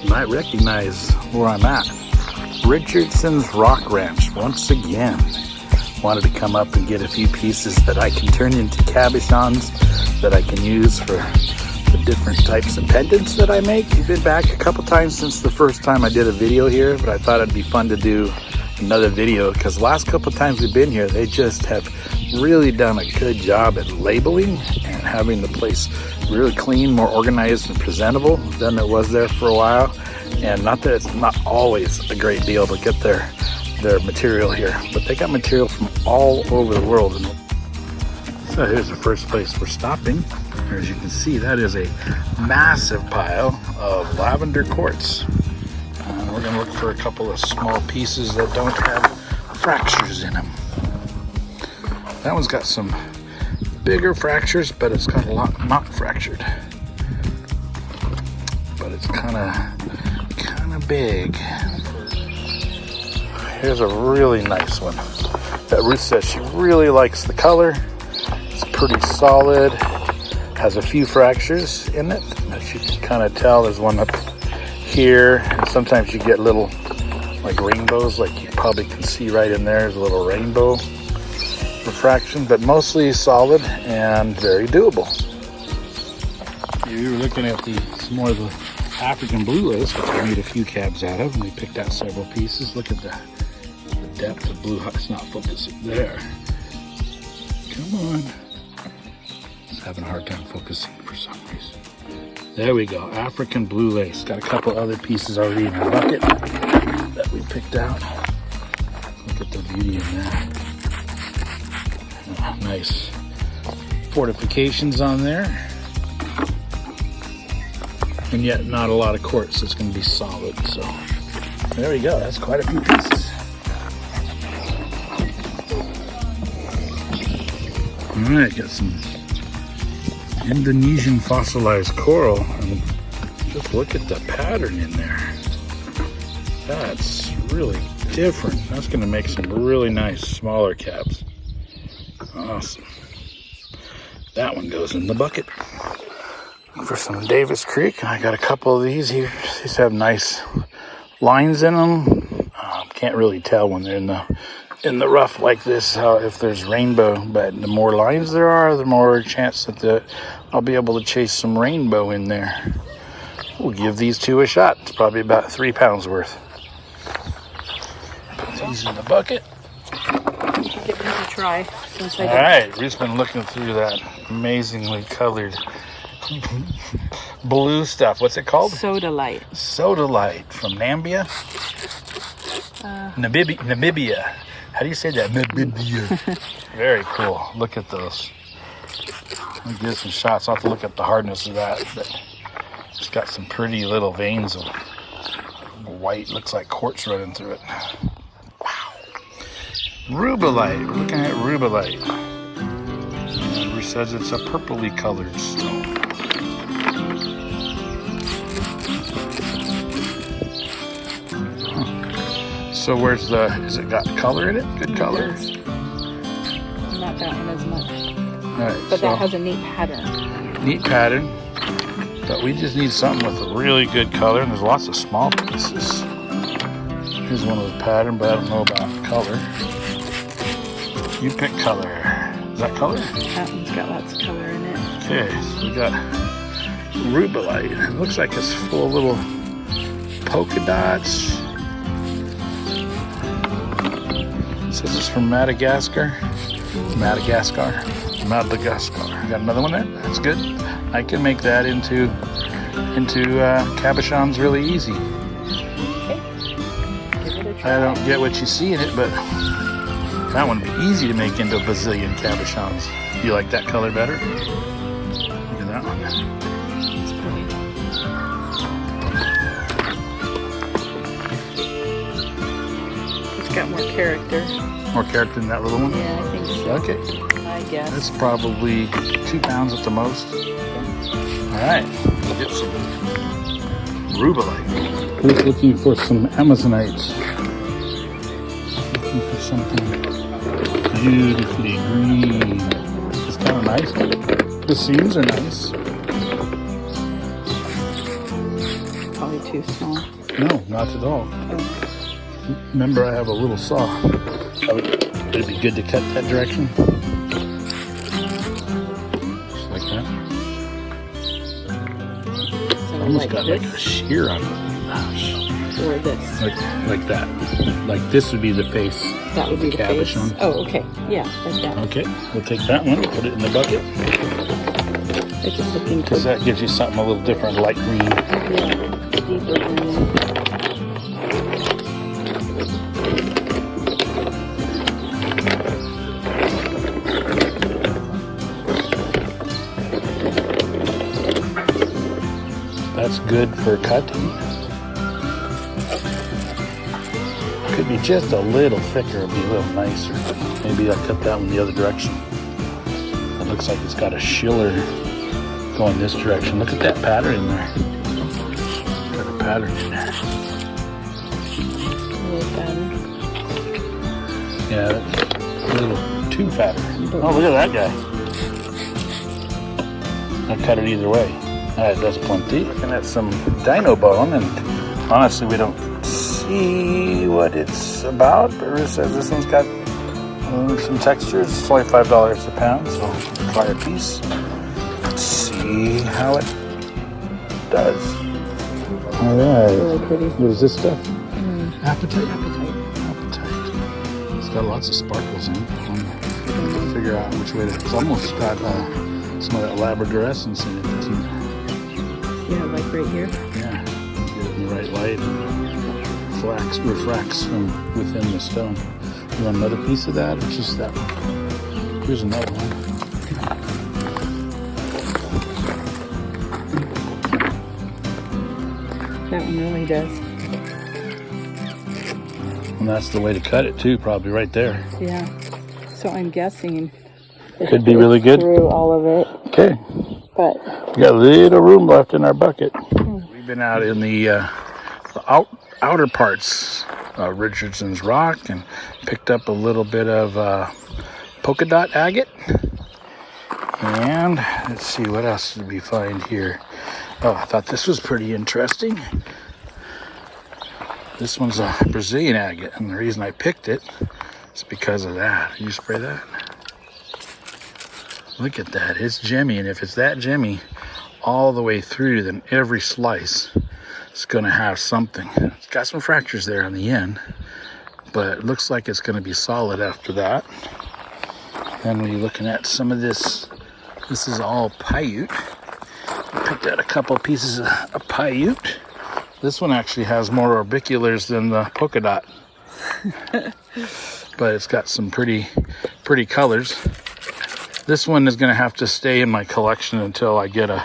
You might recognize where I'm at. Richardson's Rock Ranch once again. Wanted to come up and get a few pieces that I can turn into cabochons that I can use for the different types of pendants that I make. I've been back a couple times since the first time I did a video here, but I thought it'd be fun to do another video because the last couple times we've been here, they just have really done a good job at labeling and having the place really clean, more organized and presentable than it was there for a while. And not that it's not always a great deal to get their material here, but they got material from all over the world. So here's the first place we're stopping. As you can see, that is a massive pile of lavender quartz. We're gonna look for a couple of small pieces that don't have fractures in them. That one's got some bigger fractures, but it's got a lot not fractured. But it's kind of big. Here's a really nice one that Ruth says she really likes the color. It's pretty solid. Has a few fractures in it that you can kind of tell. There's one up here, and sometimes you get little like rainbows, like you probably can see right in there. There's a little rainbow refraction, but mostly solid and very doable. We were looking at some more of the African blue lace, which I made a few cabs out of, and we picked out several pieces. Look at the depth of blue. It's not focusing there. Come on. It's having a hard time focusing for some reason. There we go. African blue lace. Got a couple other pieces already in the bucket that we picked out. Look at the beauty in that. Nice fortifications on there. And yet not a lot of quartz, so it's going to be solid. So there we go. That's quite a few pieces. All right, got some Indonesian fossilized coral. And just look at the pattern in there. That's really different. That's going to make some really nice smaller cabs. Awesome. That one goes in the bucket. For some Davis Creek, I got a couple of these here. These have nice lines in them. Can't really tell when they're in the rough like this if there's rainbow, but the more lines there are, the more chance that I'll be able to chase some rainbow in there. We'll give these two a shot. It's probably about 3 pounds worth. Put these in the bucket. Give them a try. All right, we've just been looking through that amazingly colored blue stuff. What's it called? Sodalite. Sodalite from Namibia? Namibia. How do you say that? Namibia. Very cool. Look at those. I'll give some shots. I'll have to look at the hardness of that. But it's got some pretty little veins of white. Looks like quartz running through it. Wow. Rubellite. We're looking at rubellite. And Bruce says it's a purpley colored stone. So where's is it got color in it? Good color? Not that one as much. All right, but that has a neat pattern. Neat pattern. But we just need something with a really good color, and there's lots of small pieces. Here's one with a pattern, but I don't know about color. You pick color. Is that color? That one's got lots of color in it. Okay, so we got rubellite. It looks like it's full of little polka dots. It says it's from Madagascar. Madagascar. Got another one there? That's good. I can make that into cabochons really easy. Okay. Give it a try. I don't get what you see in it, but that one would be easy to make into a bazillion cabochons. You like that color better? Look at that one. It's pretty. It's got more character. More character than that little one? Yeah, I think so. Okay. I guess. That's probably 2 pounds at the most. All right, let's get some rubellite. We're looking for some amazonites. Looking for something beautifully green. It's kind of nice. The seams are nice. Probably too small? No, not at all. Oh. Remember, I have a little saw. Would it be good to cut that direction? Just like that. So Almost like got this, like a shear on it. Gosh. or this? Like that. Like this would be the face. That would be the face. cabochon. Oh, okay. Yeah, like that. Okay, we'll take that one, put it in the bucket. It's just looking Because that gives you something a little different, light green. yeah, deeper green. That's good for cutting. Could be just a little thicker, it'd be a little nicer. Maybe I'll cut that one the other direction. It looks like it's got a schiller going this direction. Look at that pattern in there. Got a pattern in there. Little pattern. Yeah, that's a little too fatter. Oh, look at that guy. I'll cut it either way. That's plenty. Looking at some dino bone, and honestly, we don't see what it's about. But Ruth says this one's got some textures. It's only $5 a pound, so we'll try a piece. Let's see how it does. All right. Really pretty. What is this stuff? Appetite. Appetite. Appetite. It's got lots of sparkles in it. I'm trying to figure out which way to. It's almost got some of that labradorescence in it, doesn't it? Yeah, like right here. Yeah, get it in the right light and refracts from within the stone. You want another piece of that or just that one? Here's another one. That one really does. And that's the way to cut it too, probably right there. Yeah. So I'm guessing it Could be really good. through all of it, Okay, but we got a little room left in our bucket. We've been out in the outer parts of Richardson's rock and picked up a little bit of polka dot agate. And let's see, what else did we find here? Oh, I thought this was pretty interesting. This one's a Brazilian agate, and the reason I picked it is because of that. Did you spray that? Look at that, it's gemmy, and if it's that gemmy all the way through, then every slice is gonna have something. It's got some fractures there on the end, but it looks like it's gonna be solid after that. Then when you're looking at some of this, this is all Paiute. I picked out a couple pieces of Paiute. This one actually has more orbiculars than the polka dot. But it's got some pretty colors. This one is going to have to stay in my collection until I get a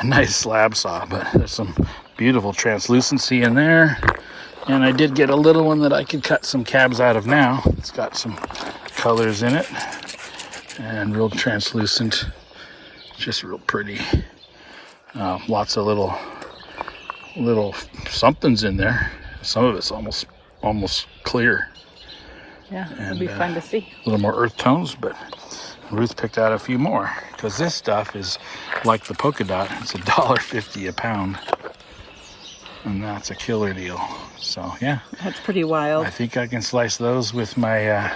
nice slab saw, but there's some beautiful translucency in there. And I did get a little one that I could cut some cabs out of now. It's got some colors in it and real translucent, just real pretty. Lots of little somethings in there. Some of it's almost clear. yeah, it'll And, be fun to see. A little more earth tones, but Ruth picked out a few more because this stuff is like the polka dot. It's $1.50 a pound, and that's a killer deal. So yeah, That's pretty wild. I think I can slice those with my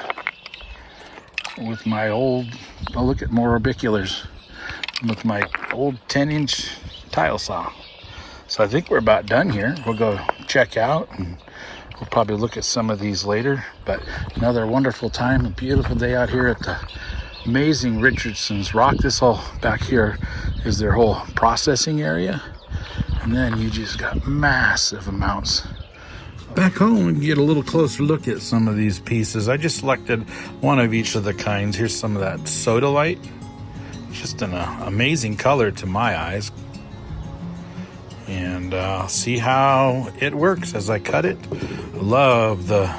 old. Oh, look at more orbiculars with my old 10-inch tile saw. So I think we're about done here. We'll go check out, and we'll probably look at some of these later. But another wonderful time, a beautiful day out here at the amazing Richardson's rock. This whole back here is their whole processing area, and then you just got massive amounts. Back home, we can get a little closer look at some of these pieces. I just selected one of each of the kinds. Here's some of that sodalite. Just an amazing color to my eyes. And see how it works as I cut it. I love the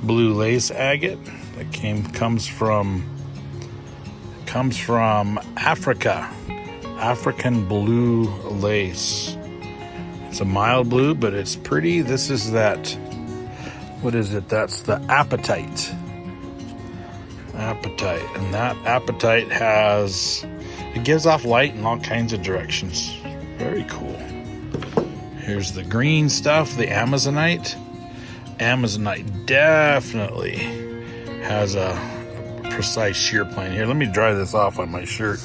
blue lace agate that comes from Africa. African blue lace. It's a mild blue, but it's pretty. This is that, what is it? That's the apatite. And that apatite it gives off light in all kinds of directions. Very cool. Here's the green stuff, the Amazonite. Amazonite definitely has a precise shear plane. Here, let me dry this off on my shirt.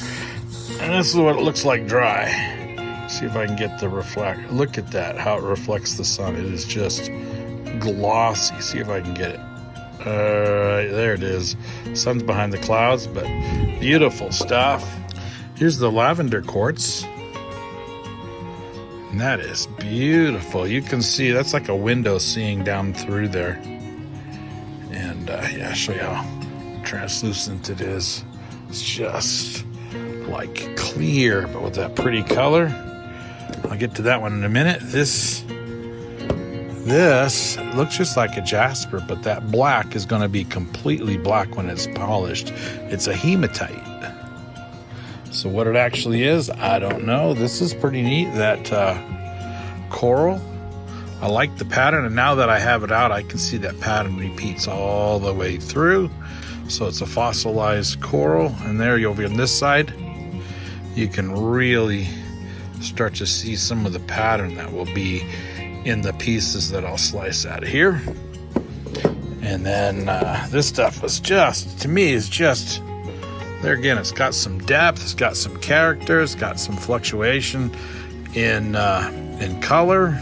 And this is what it looks like dry. See if I can get the reflect. Look at that, how it reflects the sun. It is just glossy. See if I can get it. There it is. Sun's behind the clouds, but beautiful stuff. Here's the lavender quartz. And that is beautiful. You can see that's like a window seeing down through there. And yeah, I'll show you how translucent it is. It's just like clear, but with that pretty color. I'll get to that one in a minute. This looks just like a jasper, but that black is going to be completely black when it's polished. It's a hematite. So what it actually is, I don't know. This is pretty neat, that coral. I like the pattern, and now that I have it out, I can see that pattern repeats all the way through. So it's a fossilized coral, and there over on this side, you can really start to see some of the pattern that will be in the pieces that I'll slice out of here. And then this stuff was just, to me, is just, there again, it's got some depth, it's got some character, it's got some fluctuation in color.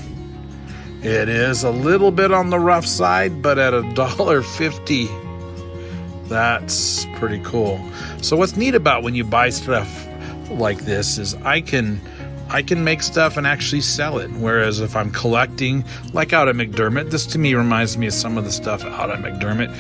It is a little bit on the rough side, but at $1.50, that's pretty cool. So what's neat about when you buy stuff like this is I can make stuff and actually sell it. Whereas if I'm collecting, like out at McDermott, this to me reminds me of some of the stuff out at McDermott.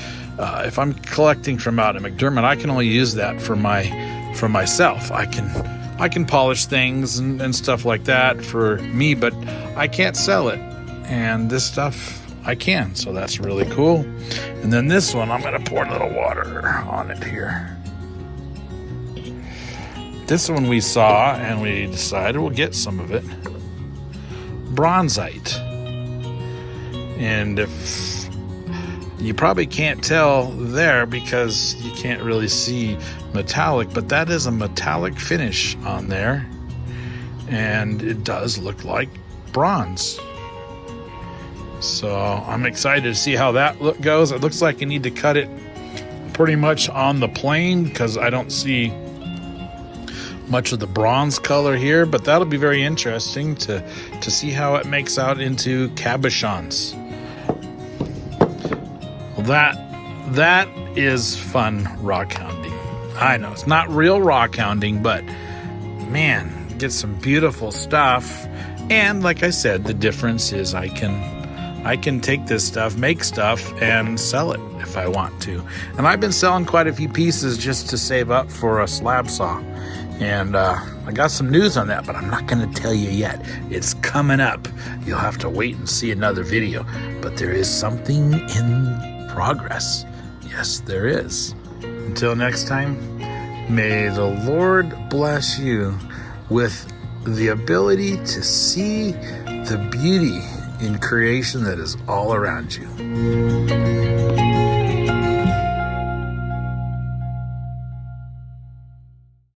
If I'm collecting from out at McDermott, I can only use that for myself. I can polish things and stuff like that for me, but I can't sell it. And this stuff I can, so that's really cool. And then this one, I'm gonna pour a little water on it here. This one we saw and we decided we'll get some of it. Bronzite. And if you probably can't tell there because you can't really see metallic, but that is a metallic finish on there. And it does look like bronze. So I'm excited to see how that goes. It looks like you need to cut it pretty much on the plane because I don't see much of the bronze color here, but that'll be very interesting to see how it makes out into cabochons. Well, that is fun rock hounding. I know it's not real rock hounding, but man, get some beautiful stuff. And like I said, the difference is I can take this stuff, make stuff, and sell it if I want to. And I've been selling quite a few pieces just to save up for a slab saw. And I got some news on that, but I'm not going to tell you yet. It's coming up. You'll have to wait and see another video. But there is something in progress. Yes, there is. Until next time, may the Lord bless you with the ability to see the beauty in creation that is all around you.